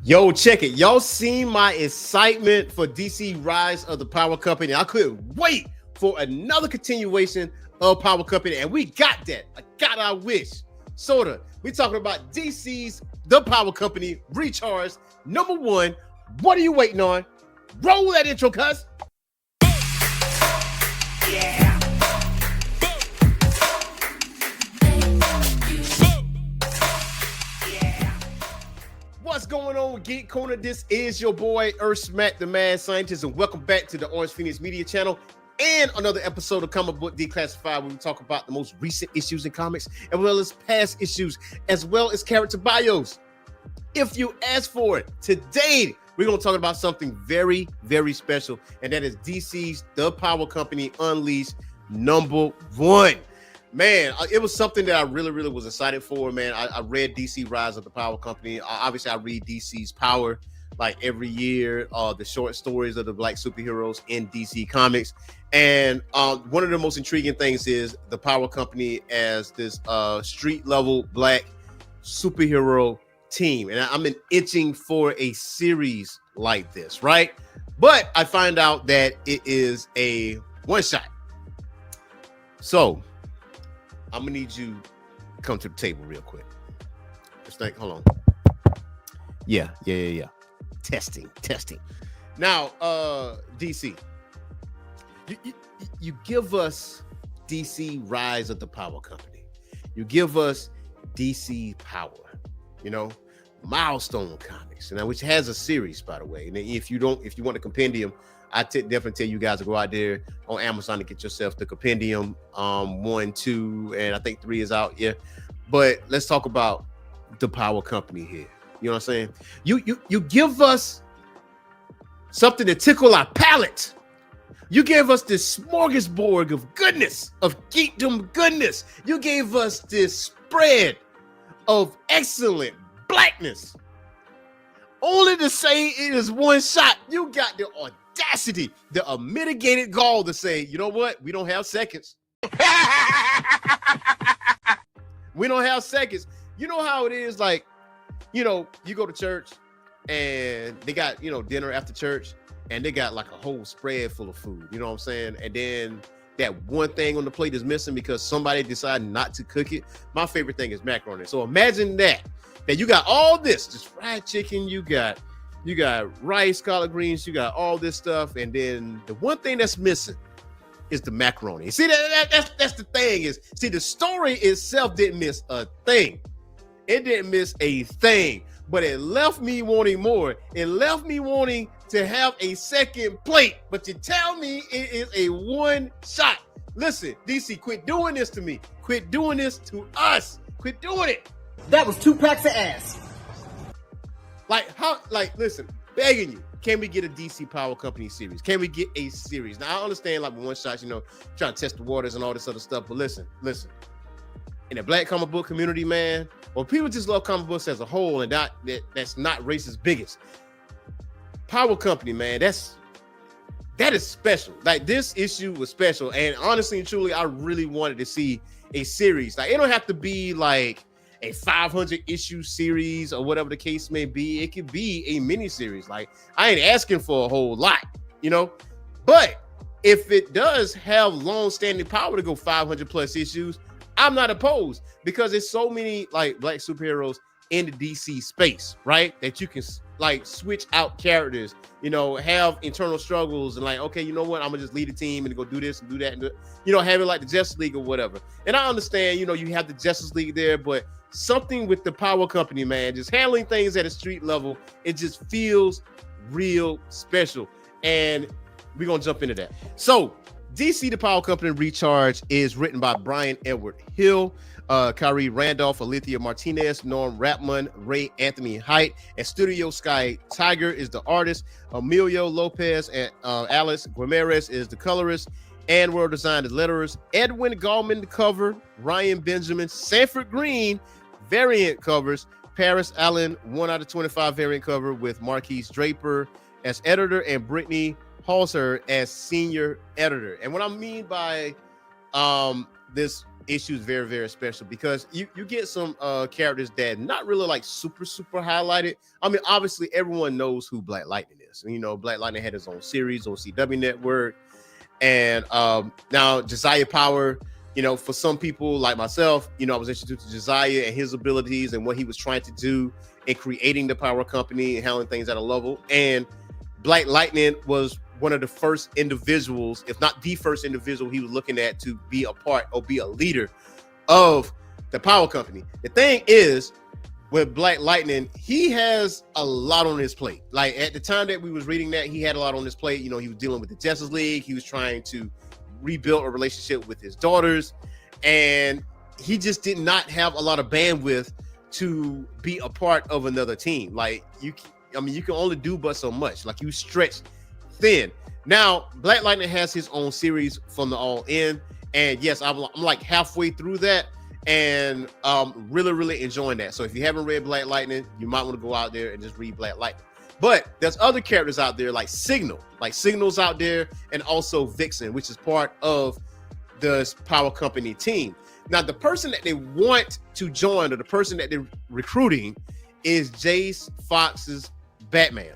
Yo, check it. Y'all seen my excitement for DC Rise of the Power Company. I couldn't wait for another continuation of Power Company, and we got that. I got our wish. Sorta. We talking about DC's The Power Company Recharged #1. What are you waiting on? Roll that intro, cuz. Yeah. What's going on with Geek Corner? This is your boy Earth Smack, the Mad Scientist, and welcome back to the Orange Phoenix Media Channel and another episode of Comic Book Declassified, where we talk about the most recent issues in comics, as well as past issues, as well as character bios. If you ask for it, today we're going to talk about something very, very special, and that is DC's The Power Company Unleashed #1. Man, it was something that I really was excited for, man. I read DC Rise of the Power Company. Obviously, I read DC's Power like every year, the short stories of the black superheroes in DC Comics. And one of the most intriguing things is the Power Company as this street-level black superhero team. And I'm itching for a series like this, right? But I find out that it is a one-shot. So I'm gonna need you to come to the table real quick. Just think, hold on. Yeah. Testing. Now, DC, you give us DC Rise of the Power Company. You give us DC Power, Milestone Comics, which has a series, by the way. And if you want a compendium, I definitely tell you guys to go out there on Amazon to get yourself the compendium. 1, 2, and I think 3 is out. Yeah, but let's talk about the Power Company here. You know what I'm saying? You give us something to tickle our palate. You gave us this smorgasbord of goodness, of geekdom goodness. You gave us this spread of excellent blackness. Only to say it is one shot. You got the audacity, the unmitigated gall to say, you know what? We don't have seconds. We don't have seconds. You know how it is, like, you go to church and they got, dinner after church and they got like a whole spread full of food. You know what I'm saying? And then that one thing on the plate is missing because somebody decided not to cook it. My favorite thing is macaroni. So imagine that you got all this, just fried chicken, you got rice, collard greens, you got all this stuff, and then the one thing that's missing is the macaroni. See, that's the thing is, the story itself didn't miss a thing. It didn't miss a thing, but it left me wanting more. It left me wanting to have a second plate, but you tell me it is a one shot. Listen, DC, quit doing this to me. Quit doing this to us. Quit doing it. That was 2 packs of ass. Listen, begging you, can we get a DC Power Company series? Can we get a series? Now, I understand like one shot, trying to test the waters and all this other stuff, but listen. In the black comic book community, man, or people just love comic books as a whole, and that's not racist bigots. Power Company, man, that is special. Like, this issue was special, and honestly and truly, I really wanted to see a series. Like, it don't have to be like a 500 issue series or whatever the case may be. It could be a mini series. Like, I ain't asking for a whole lot, but if it does have long-standing power to go 500 plus issues, I'm not opposed, because there's so many like black superheroes in the DC space, right? That you can like switch out characters, have internal struggles, and like, okay, you know what? I'm gonna just lead a team and go do this and do that, and have it like the Justice League or whatever. And I understand, you have the Justice League there, but something with the Power Company, man, just handling things at a street level, it just feels real special. And we're gonna jump into that. So DC The Power Company Recharge is written by Brian Edward Hill, Kyrie Randolph, Alethea Martinez, Norm Rapman, Ray Anthony Height, and Studio Sky Tiger is the artist. Emilio Lopez and Alice Guimarães is the colorist, and world design is letterers. Edwin Gallman the cover, Ryan Benjamin, Sanford Green variant covers, Paris Allen 1/25 variant cover with Marquise Draper as editor and Brittany Halser as senior editor. And what I mean by this issue is very, very special because you get some characters that not really like super highlighted. I mean, obviously everyone knows who Black Lightning is. You know, Black Lightning had his own series on CW Network, and now Josiah Power. You know, for some people like myself, you know, I was introduced to Josiah and his abilities and what he was trying to do in creating the power company and handling things at a level. And Black Lightning was one of the first individuals, if not the first individual he was looking at to be a part or be a leader of the power company. The thing is, with Black Lightning, he has a lot on his plate. Like at the time that we was reading that, he had a lot on his plate. You know, he was dealing with the Justice League. He was trying to rebuild a relationship with his daughters, and he just did not have a lot of bandwidth to be a part of another team. Like you can only do but so much. Like you stretch thin. Now Black Lightning has his own series from the All In, and yes, I'm like halfway through that, and really enjoying that. So if you haven't read Black Lightning, you might want to go out there and just read Black Lightning. But there's other characters out there like Signal, Signal's out there, and also Vixen, which is part of the power company team. Now, the person that they want to join, or the person that they're recruiting, is Jace Fox's Batman.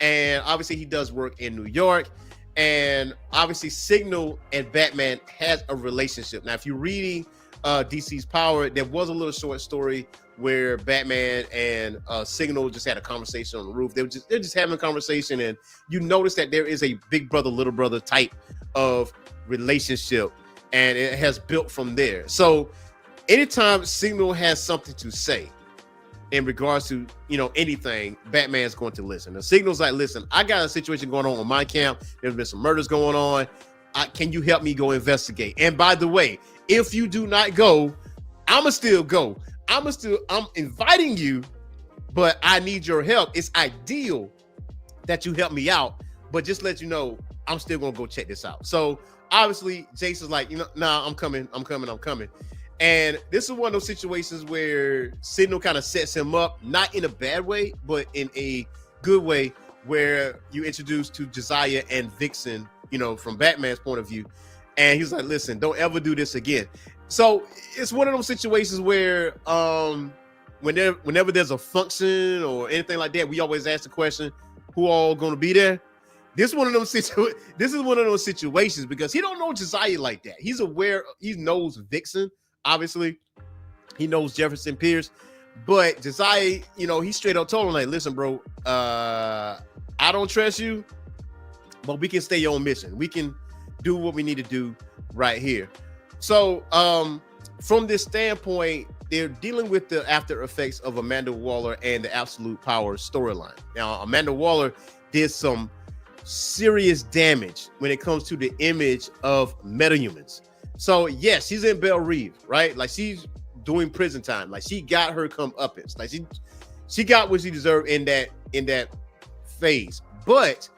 And obviously he does work in New York, and obviously Signal and Batman has a relationship. Now, if you're reading DC's Power, there was a little short story where Batman and Signal just had a conversation on the roof. They're just having a conversation, and you notice that there is a big brother, little brother type of relationship, and it has built from there. So anytime Signal has something to say in regards to, you know, anything, Batman's going to listen. The Signal's like, listen, I got a situation going on my camp. There's been some murders going on. Can you help me go investigate? And by the way, if you do not go, I'ma still go. I'm inviting you, but I need your help. It's ideal that you help me out, but just let you know, I'm still gonna go check this out. So obviously Jason's like, you know, nah, I'm coming. And this is one of those situations where Signal kind of sets him up, not in a bad way, but in a good way, where you introduce to Josiah and Vixen, you know, from Batman's point of view. And he's like, listen, don't ever do this again. So it's one of those situations where whenever there's a function or anything like that, we always ask the question, who all going to be there? This is one of those situations because he don't know Josiah like that. He's aware, he knows Vixen, obviously. He knows Jefferson Pierce, but Josiah, you know, he straight up told him like, listen, bro, I don't trust you, but we can stay on mission. We can do what we need to do right here. So from this standpoint, they're dealing with the after effects of Amanda Waller and the Absolute Power storyline. Now, Amanda Waller did some serious damage when it comes to the image of metahumans. So yes, she's in Belle Reve, right? Like she's doing prison time. Like she got her comeuppance. Like she got what she deserved in that phase. But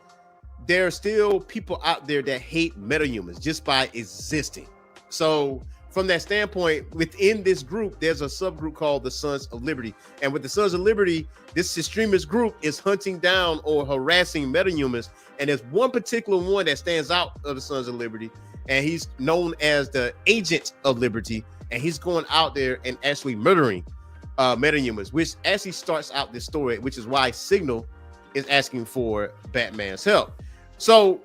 there are still people out there that hate metahumans just by existing. So from that standpoint, within this group, there's a subgroup called the Sons of Liberty. And with the Sons of Liberty, this extremist group is hunting down or harassing metahumans. And there's one particular one that stands out of the Sons of Liberty, and he's known as the Agent of Liberty. And he's going out there and actually murdering metahumans, which actually starts out this story, which is why Signal is asking for Batman's help. So,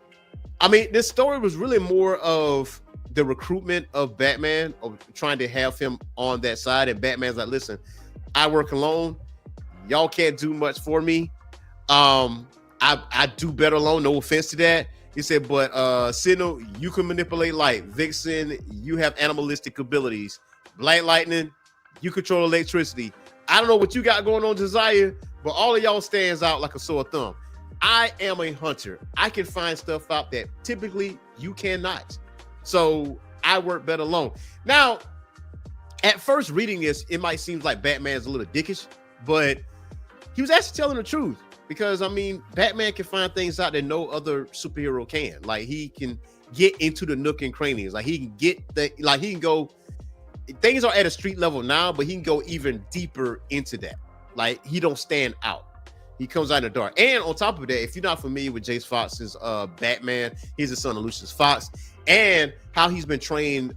I mean, this story was really more of the recruitment of Batman, of trying to have him on that side. And Batman's like, listen, I work alone. Y'all can't do much for me. I do better alone. No offense to that. He said, but Signal, you can manipulate light. Vixen, you have animalistic abilities. Black Lightning, you control electricity. I don't know what you got going on, Josiah, but all of y'all stands out like a sore thumb. I am a hunter. I can find stuff out that typically you cannot. So I work better alone. Now, at first reading this, it might seem like Batman's a little dickish, but he was actually telling the truth. Because, I mean, Batman can find things out that no other superhero can. Like, he can get into the nook and crannies. Like, he can go, things are at a street level now, but he can go even deeper into that. Like, he don't stand out. He comes out in the dark. And on top of that, if you're not familiar with Jace Fox's Batman, he's the son of Lucius Fox, and how he's been trained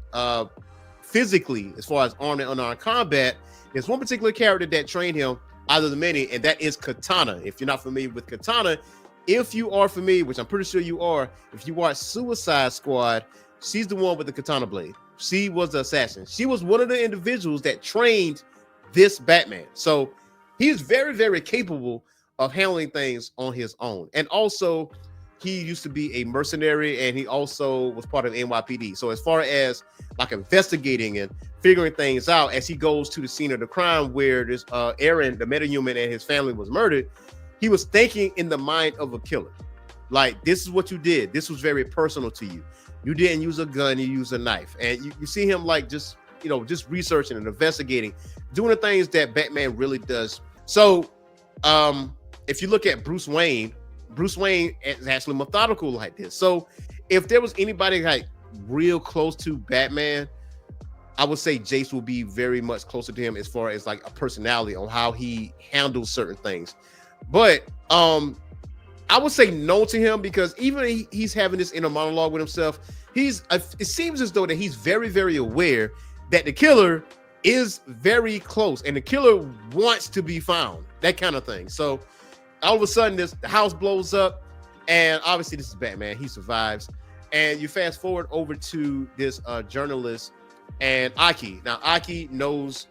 physically, as far as armed and unarmed combat, there's one particular character that trained him out of the many, and that is Katana. If you're not familiar with Katana, if you are familiar, which I'm pretty sure you are, if you watch Suicide Squad, she's the one with the katana blade. She was the assassin. She was one of the individuals that trained this Batman. So he's very, very capable of handling things on his own. And also, he used to be a mercenary, and he also was part of NYPD. So as far as like investigating and figuring things out, as he goes to the scene of the crime where this Aaron, the metahuman, and his family was murdered, he was thinking in the mind of a killer. Like, this is what you did. This was very personal to you. You didn't use a gun, you used a knife. And you see him like just researching and investigating, doing the things that Batman really does. So if you look at Bruce Wayne is actually methodical like this. So if there was anybody like real close to Batman, I would say Jace will be very much closer to him as far as like a personality on how he handles certain things. But I would say no to him, because even he's having this inner monologue with himself. It seems as though that he's very, very aware that the killer is very close and the killer wants to be found, that kind of thing. So all of a sudden the house blows up, and obviously this is Batman. He survives. And you fast forward over to this journalist and Aki. Now Aki knows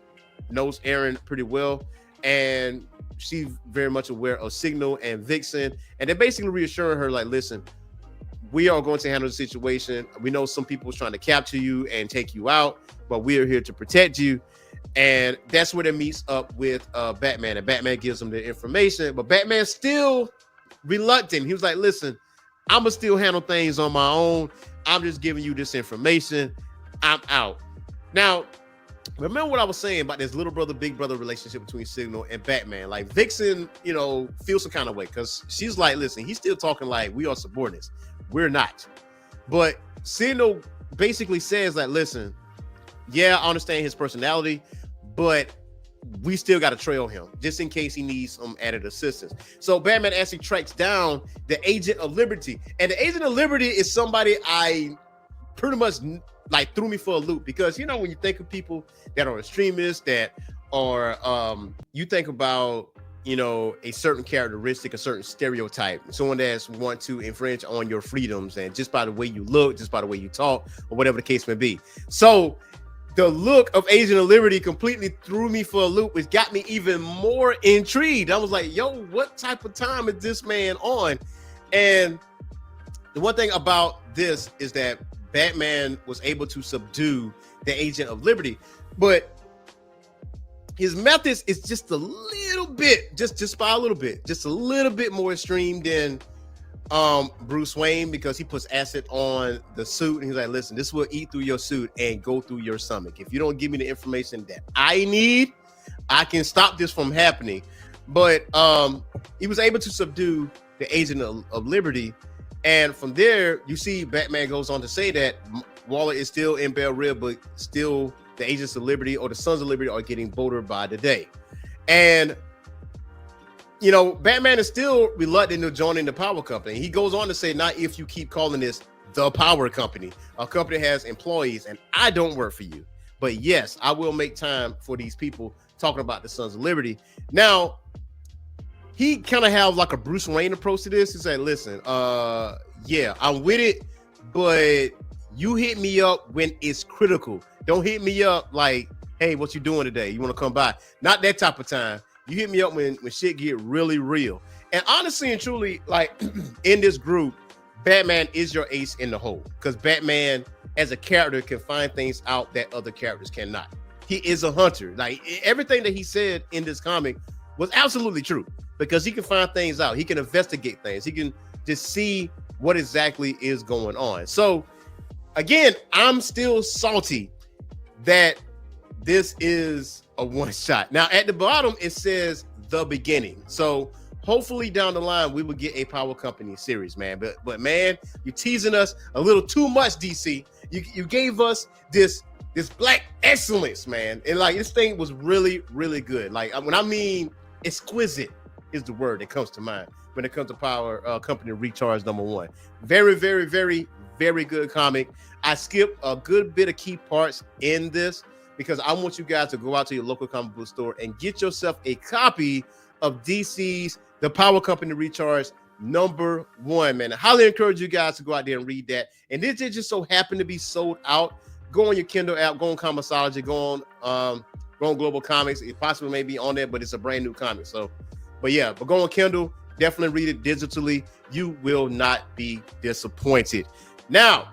Aaron pretty well, and she's very much aware of Signal and Vixen, and they're basically reassuring her, like, listen, we are going to handle the situation. We know some people is trying to capture you and take you out, but we are here to protect you. And that's where they meets up with Batman, and Batman gives them the information, but Batman's still reluctant. He was like, listen, I'm gonna still handle things on my own. I'm just giving you this information. I'm out. Now, remember what I was saying about this little brother, big brother relationship between Signal and Batman. Like, Vixen, feels some kind of way, because she's like, listen, he's still talking like we are subordinates. We're not. But Signal basically says like, listen, yeah, I understand his personality, but we still got to trail him just in case he needs some added assistance. So Batman actually tracks down the Agent of Liberty. And the Agent of Liberty is somebody I pretty much like threw me for a loop, because when you think of people that are extremists, that are you think about a certain characteristic, a certain stereotype, someone that's want to infringe on your freedoms, and just by the way you look, just by the way you talk, or whatever the case may be. So the look of Agent of Liberty completely threw me for a loop, which got me even more intrigued. I was like, yo, what type of time is this man on? And the one thing about this is that Batman was able to subdue the Agent of Liberty, but his methods is just a little bit, just by a little bit, just a little bit more extreme than Bruce Wayne, because he puts acid on the suit, and he's like, listen, this will eat through your suit and go through your stomach. If you don't give me the information that I need, I can stop this from happening. But he was able to subdue the Agent of Liberty. And from there, you see Batman goes on to say that Waller is still in Bel Air, but still the Agents of Liberty or the Sons of Liberty are getting bolder by the day. And Batman is still reluctant to joining the power company. He goes on to say, not if you keep calling this the power company. A company has employees, and I don't work for you. But yes, I will make time for these people, talking about the Sons of Liberty. Now, he kind of have like a Bruce Wayne approach to this. He said, listen, yeah, I'm with it, but you hit me up when it's critical. Don't hit me up like, hey, what you doing today? You want to come by? Not that type of time. You hit me up when shit get really real. And honestly and truly, like in this group, Batman is your ace in the hole, because Batman as a character can find things out that other characters cannot. He is a hunter. Like everything that he said in this comic was absolutely true, because he can find things out. He can investigate things. He can just see what exactly is going on. So again, I'm still salty that this is a one shot. Now at the bottom, it says the beginning. So hopefully down the line, we will get a Power Company series, man. But man, you're teasing us a little too much, DC. You gave us this black excellence, man. And like, this thing was really, really good. Like when I mean exquisite, is the word that comes to mind when it comes to Power Company Recharge #1. Very, very, very, very good comic. I skipped a good bit of key parts in this because I want you guys to go out to your local comic book store and get yourself a copy of DC's The Power Company Recharge #1, man. I highly encourage you guys to go out there and read that. And this just so happened to be sold out. Go on your Kindle app, go on Comixology, go on Global Comics. It possibly may be on there, but it's a brand new comic. So, but go on Kindle, definitely read it digitally. You will not be disappointed. Now,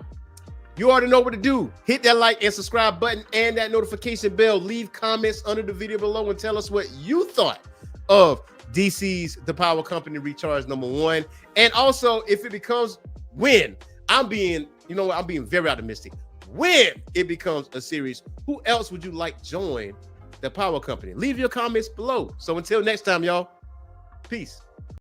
you already know what to do. Hit that like and subscribe button and that notification bell. Leave comments under the video below and tell us what you thought of DC's The Power Company Recharge #1. And also, if it becomes I'm being very optimistic. When it becomes a series, who else would you like join the Power Company? Leave your comments below. So until next time, y'all, peace.